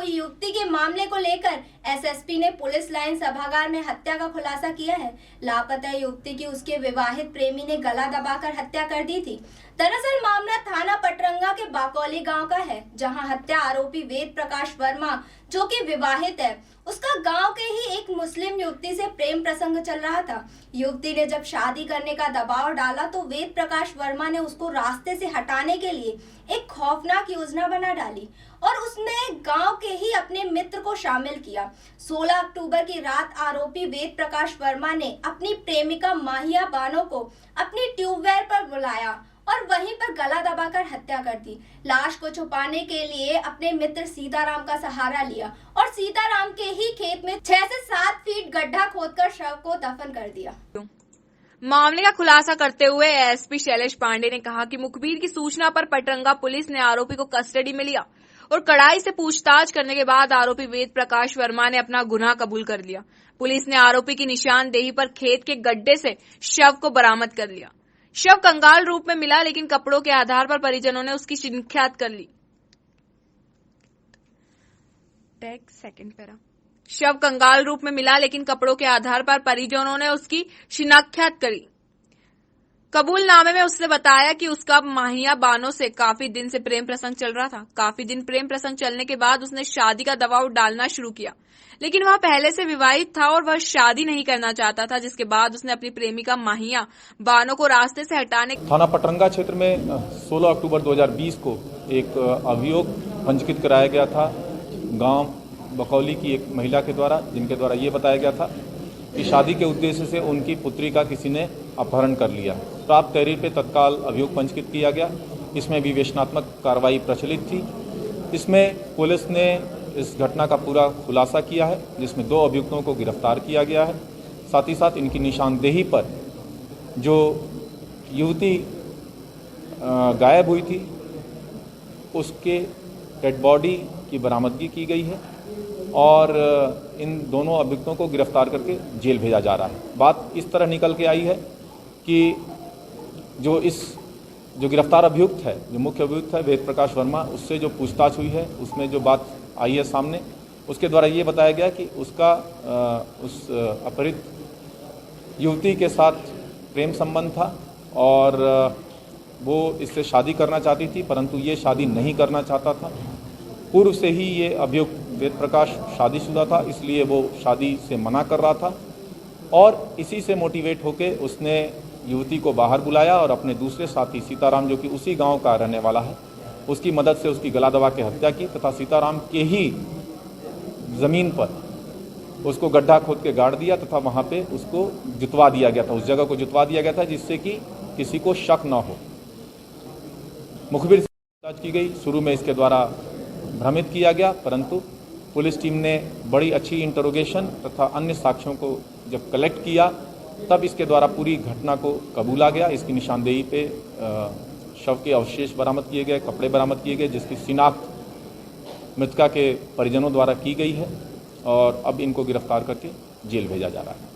वहीं युवती के मामले को लेकर एसएसपी ने पुलिस लाइन सभागार में हत्या का खुलासा किया है। लापता युवती की उसके विवाहित प्रेमी ने गला दबाकर हत्या कर दी थी। दरअसल मामला थाना पटरंगा के बाकौली गांव का है, जहां हत्या आरोपी वेद प्रकाश वर्मा जो कि विवाहित है, उसका गांव के ही एक मुस्लिम युवती से प्रेम प्रसंग चल रहा था। युवती ने जब शादी करने का दबाव डाला तो वेद प्रकाश वर्मा ने उसको रास्ते से हटाने के लिए एक खौफनाक योजना बना डाली और उसमें गांव के ही अपने मित्र को शामिल किया। 16 अक्टूबर की रात आरोपी वेद प्रकाश वर्मा ने अपनी प्रेमिका माहिया बानो को अपनी ट्यूबवेल पर बुलाया और वहीं पर गला दबाकर हत्या कर दी। लाश को छुपाने के लिए अपने मित्र सीताराम का सहारा लिया और सीताराम के ही खेत में 6 से 7 फीट गड्ढा खोदकर शव को दफन कर दिया। मामले का खुलासा करते हुए एएसपी शैलेश पांडे ने कहा कि मुखबिर की सूचना पर पटरंगा पुलिस ने आरोपी को कस्टडी में लिया और कड़ाई से पूछताछ करने के बाद आरोपी वेद प्रकाश वर्मा ने अपना गुनाह कबूल कर लिया। पुलिस ने आरोपी की निशानदेही पर खेत के गड्ढे से शव को बरामद कर लिया। शव कंगाल रूप में मिला, लेकिन कपड़ों के आधार पर परिजनों ने उसकी शिनाख्त कर ली। शव कंगाल रूप में मिला, लेकिन कपड़ों के आधार पर परिजनों ने उसकी शिनाख्त करी। कबूलनामे में उसने बताया कि उसका माहिया बानो से काफी दिन से प्रेम प्रसंग चल रहा था। काफी दिन प्रेम प्रसंग चलने के बाद उसने शादी का दबाव डालना शुरू किया, लेकिन वह पहले से विवाहित था और वह शादी नहीं करना चाहता था, जिसके बाद उसने अपनी प्रेमिका माहिया बानो को रास्ते से हटाने। थाना पटरंगा क्षेत्र में 16 अक्टूबर 2020 को एक अभियोग पंजीकृत कराया गया था गांव बकौली की एक महिला के द्वारा, जिनके द्वारा ये बताया गया था कि शादी के उद्देश्य से उनकी पुत्री का किसी ने अपहरण कर लिया। प्राप्त तहरीर पे तत्काल अभियोग पंजीकृत किया गया। इसमें विवेचनात्मक कार्रवाई प्रचलित थी। इसमें पुलिस ने इस घटना का पूरा खुलासा किया है, जिसमें 2 अभियुक्तों को गिरफ्तार किया गया है। साथ ही साथ इनकी निशानदेही पर जो युवती गायब हुई थी उसके डेड बॉडी की बरामदगी की गई है और इन दोनों अभियुक्तों को गिरफ्तार करके जेल भेजा जा रहा है। बात इस तरह निकल के आई है कि जो गिरफ्तार अभियुक्त है, जो मुख्य अभियुक्त है वेद प्रकाश वर्मा, उससे जो पूछताछ हुई है उसमें जो बात आई है सामने, उसके द्वारा ये बताया गया कि उसका उस अपहृत युवती के साथ प्रेम संबंध था और वो इससे शादी करना चाहती थी, परंतु ये शादी नहीं करना चाहता था। पूर्व से ही ये अभियुक्त वेद प्रकाश शादीशुदा था, इसलिए वो शादी से मना कर रहा था और इसी से मोटिवेट होकर उसने युवती को बाहर बुलाया और अपने दूसरे साथी सीताराम, जो कि उसी गांव का रहने वाला है, उसकी मदद से उसकी गला दबा के हत्या की तथा सीताराम के ही ज़मीन पर उसको गड्ढा खोद के गाड़ दिया तथा वहाँ पे उसको जुतवा दिया गया था, उस जगह को जुतवा दिया गया था जिससे कि किसी को शक न हो। मुखबिर से पूछताछ की गई। शुरू में इसके द्वारा भ्रमित किया गया, परंतु पुलिस टीम ने बड़ी अच्छी इंटरोगेशन तथा अन्य साक्ष्यों को जब कलेक्ट किया तब इसके द्वारा पूरी घटना को कबूला गया। इसकी निशानदेही पे शव के अवशेष बरामद किए गए, कपड़े बरामद किए गए, जिसकी शिनाख्त मृतका के परिजनों द्वारा की गई है और अब इनको गिरफ्तार करके जेल भेजा जा रहा है।